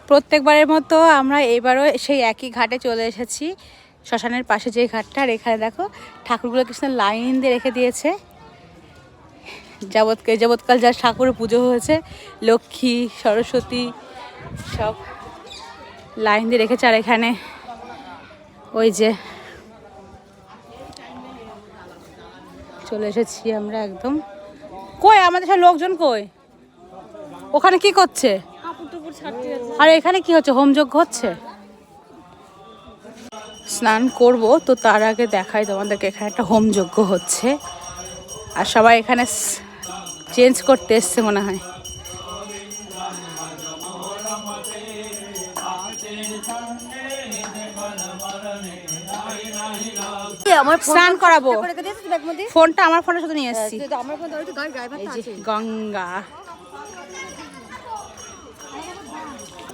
প্রত্যেকবারের মতো আমরা এবারও সেই একই ঘাটে চলে এসেছি, শ্মশানের পাশে যে ঘাটটা। আর এখানে দেখো ঠাকুরগুলো কৃষ্ণ লাইন দিয়ে রেখে দিয়েছে। যাবৎকাল যা ঠাকুরের পুজো হয়েছে, লক্ষ্মী সরস্বতী সব লাইন দিয়ে রেখেছে। আর এখানে ওই যে চলে এসেছি আমরা একদম। কই আমাদের সব লোকজন কই? ওখানে কি করছে? আর এখানে কি হচ্ছে? হোমযজ্ঞ হচ্ছে। স্নান করব তো তার আগে দেখাই তোমাদেরকে, এখানে একটা হোমযজ্ঞ হচ্ছে আর সবাই এখানে চেঞ্জ করতে এসছে মনে হয়। স্নান করাবো, ফোনটা আমার ফোনের সাথে নিয়ে এসেছি। গঙ্গা